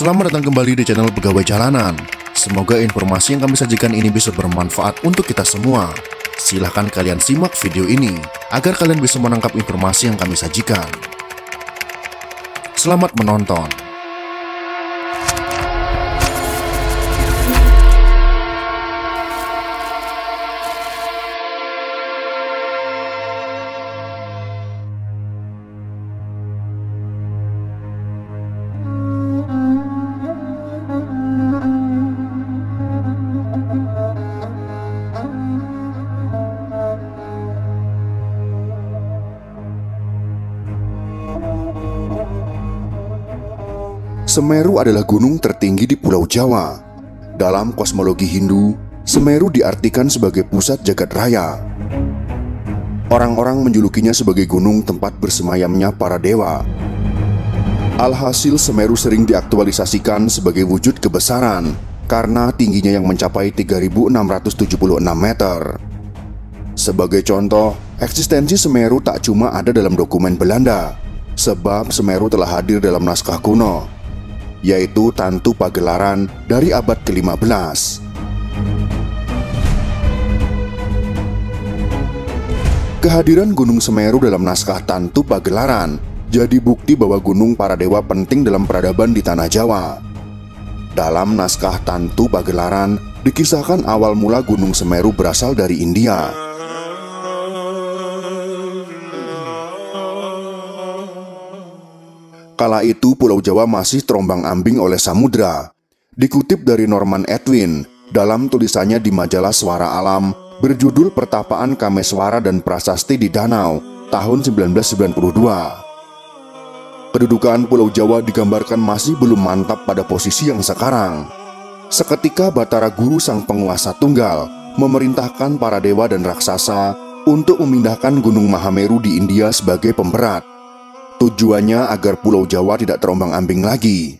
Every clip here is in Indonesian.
Selamat datang kembali di channel Pegawai Jalanan. Semoga informasi yang kami sajikan ini bisa bermanfaat untuk kita semua. Silahkan kalian simak video ini agar kalian bisa menangkap informasi yang kami sajikan. Selamat menonton. Semeru adalah gunung tertinggi di Pulau Jawa. Dalam kosmologi Hindu, Semeru diartikan sebagai pusat jagat raya. Orang-orang menjulukinya sebagai gunung tempat bersemayamnya para dewa. Alhasil, Semeru sering diaktualisasikan sebagai wujud kebesaran karena tingginya yang mencapai 3.676 meter. Sebagai contoh, eksistensi Semeru tak cuma ada dalam dokumen Belanda, sebab Semeru telah hadir dalam naskah kuno, yaitu Tantu Pagelaran dari abad ke-15. Kehadiran Gunung Semeru dalam naskah Tantu Pagelaran jadi bukti bahwa gunung para dewa penting dalam peradaban di tanah Jawa. Dalam naskah Tantu Pagelaran dikisahkan awal mula Gunung Semeru berasal dari India. Kala itu Pulau Jawa masih terombang-ambing oleh samudra. Dikutip dari Norman Edwin dalam tulisannya di majalah Suara Alam berjudul Pertapaan Kameswara dan Prasasti di Danau tahun 1992. Kedudukan Pulau Jawa digambarkan masih belum mantap pada posisi yang sekarang. Seketika Batara Guru sang penguasa tunggal memerintahkan para dewa dan raksasa untuk memindahkan Gunung Mahameru di India sebagai pemberat. Tujuannya agar Pulau Jawa tidak terombang-ambing lagi.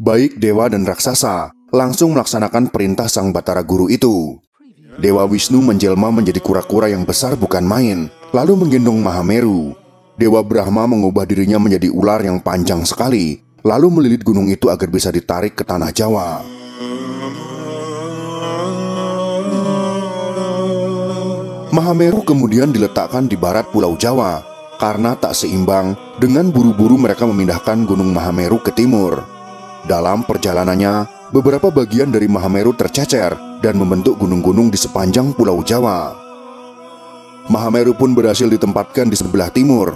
Baik dewa dan raksasa langsung melaksanakan perintah sang Batara Guru itu. Dewa Wisnu menjelma menjadi kura-kura yang besar bukan main, lalu menggendong Mahameru. Dewa Brahma mengubah dirinya menjadi ular yang panjang sekali, lalu melilit gunung itu agar bisa ditarik ke tanah Jawa. Mahameru kemudian diletakkan di barat Pulau Jawa karena tak seimbang dengan buru-buru mereka memindahkan Gunung Mahameru ke timur. Dalam perjalanannya, beberapa bagian dari Mahameru tercecer dan membentuk gunung-gunung di sepanjang Pulau Jawa. Mahameru pun berhasil ditempatkan di sebelah timur.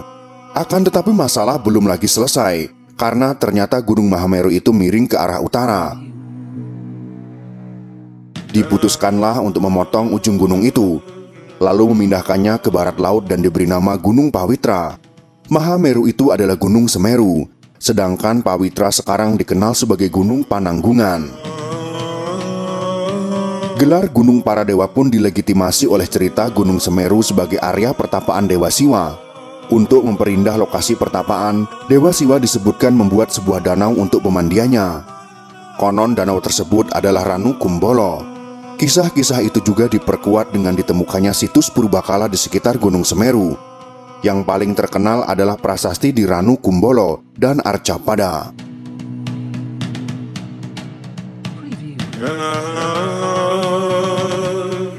Akan tetapi masalah belum lagi selesai, karena ternyata Gunung Mahameru itu miring ke arah utara. Diputuskanlah untuk memotong ujung gunung itu, lalu memindahkannya ke barat laut dan diberi nama Gunung Pawitra. Mahameru itu adalah Gunung Semeru, sedangkan Pawitra sekarang dikenal sebagai Gunung Pananggungan. Gelar Gunung Para Dewa pun dilegitimasi oleh cerita Gunung Semeru sebagai area pertapaan Dewa Siwa. Untuk memperindah lokasi pertapaan, Dewa Siwa disebutkan membuat sebuah danau untuk pemandiannya. Konon danau tersebut adalah Ranu Kumbolo. Kisah-kisah itu juga diperkuat dengan ditemukannya situs purbakala di sekitar Gunung Semeru. Yang paling terkenal adalah prasasti di Ranu Kumbolo dan Arcapada.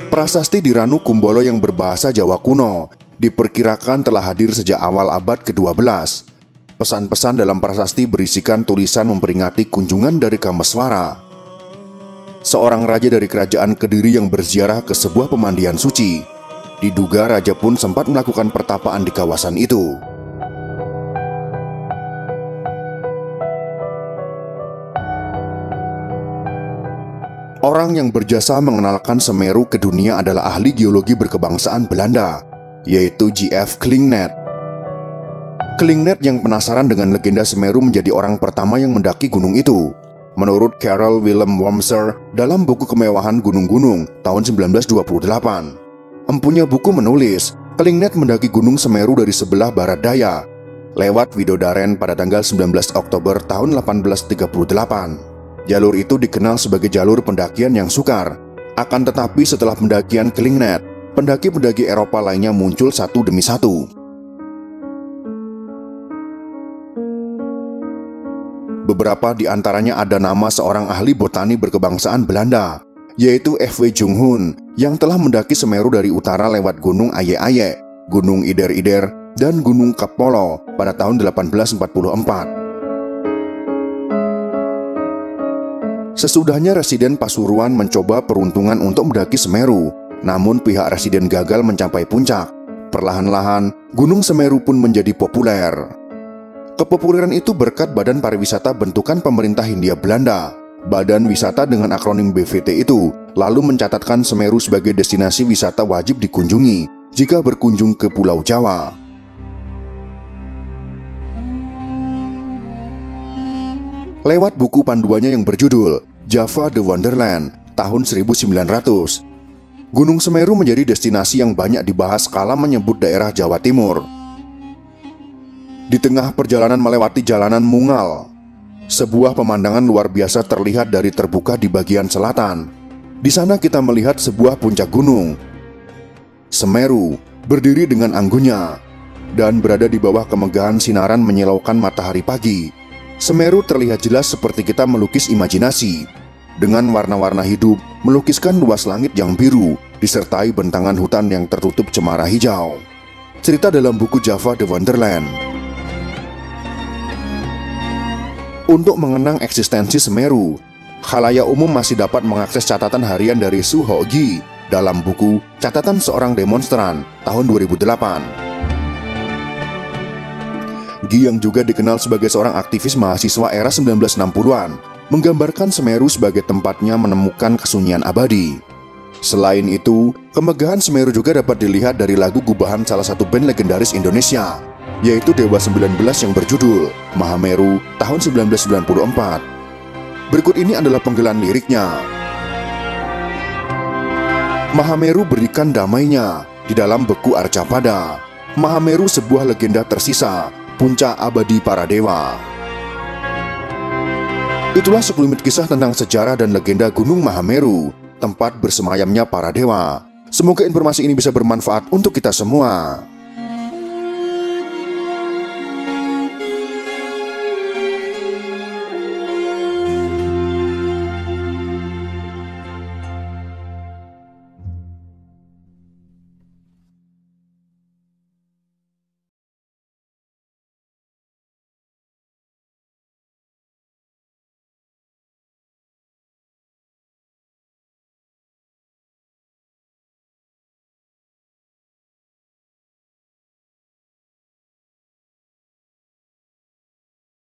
Prasasti di Ranu Kumbolo yang berbahasa Jawa kuno diperkirakan telah hadir sejak awal abad ke-12. Pesan-pesan dalam prasasti berisikan tulisan memperingati kunjungan dari Kameswara, seorang raja dari kerajaan Kediri yang berziarah ke sebuah pemandian suci. Diduga raja pun sempat melakukan pertapaan di kawasan itu. Orang yang berjasa mengenalkan Semeru ke dunia adalah ahli geologi berkebangsaan Belanda, yaitu J.F. Klingnet. Klingnet yang penasaran dengan legenda Semeru menjadi orang pertama yang mendaki gunung itu. Menurut Karel Willem Wormser dalam buku Kemewahan Gunung-Gunung tahun 1928, empunya buku menulis, Klingnet mendaki Gunung Semeru dari sebelah barat daya, lewat Widodaren pada tanggal 19 Oktober tahun 1838. Jalur itu dikenal sebagai jalur pendakian yang sukar. Akan tetapi setelah pendakian Klingnet, pendaki-pendaki Eropa lainnya muncul satu demi satu. Beberapa di antaranya ada nama seorang ahli botani berkebangsaan Belanda, yaitu F.W. Junghun, yang telah mendaki Semeru dari utara lewat Gunung Aye-Aye, Gunung Ider-Ider, dan Gunung Kapolo pada tahun 1844. Sesudahnya Residen Pasuruan mencoba peruntungan untuk mendaki Semeru, namun pihak Residen gagal mencapai puncak. Perlahan-lahan, Gunung Semeru pun menjadi populer. Kepopuleran itu berkat Badan Pariwisata bentukan pemerintah Hindia Belanda. Badan Wisata dengan akronim BVT itu lalu mencatatkan Semeru sebagai destinasi wisata wajib dikunjungi jika berkunjung ke Pulau Jawa. Lewat buku panduannya yang berjudul Java the Wonderland tahun 1900, Gunung Semeru menjadi destinasi yang banyak dibahas kala menyebut daerah Jawa Timur. Di tengah perjalanan melewati jalanan Mungal, sebuah pemandangan luar biasa terlihat dari terbuka di bagian selatan. Di sana kita melihat sebuah puncak gunung. Semeru berdiri dengan anggunnya dan berada di bawah kemegahan sinaran menyilaukan matahari pagi. Semeru terlihat jelas seperti kita melukis imajinasi, dengan warna-warna hidup melukiskan luas langit yang biru disertai bentangan hutan yang tertutup cemara hijau. Cerita dalam buku Java the Wonderland. Untuk mengenang eksistensi Semeru, khalayak umum masih dapat mengakses catatan harian dari Su Ho Gi dalam buku Catatan Seorang Demonstran tahun 2008. Gi yang juga dikenal sebagai seorang aktivis mahasiswa era 1960-an, menggambarkan Semeru sebagai tempatnya menemukan kesunyian abadi. Selain itu, kemegahan Semeru juga dapat dilihat dari lagu gubahan salah satu band legendaris Indonesia, yaitu Dewa 19 yang berjudul Mahameru tahun 1994. Berikut ini adalah penggalan liriknya. Mahameru berikan damainya di dalam beku Arcapada. Mahameru sebuah legenda tersisa, puncak abadi para dewa. Itulah sekelumit kisah tentang sejarah dan legenda Gunung Mahameru, tempat bersemayamnya para dewa. Semoga informasi ini bisa bermanfaat untuk kita semua.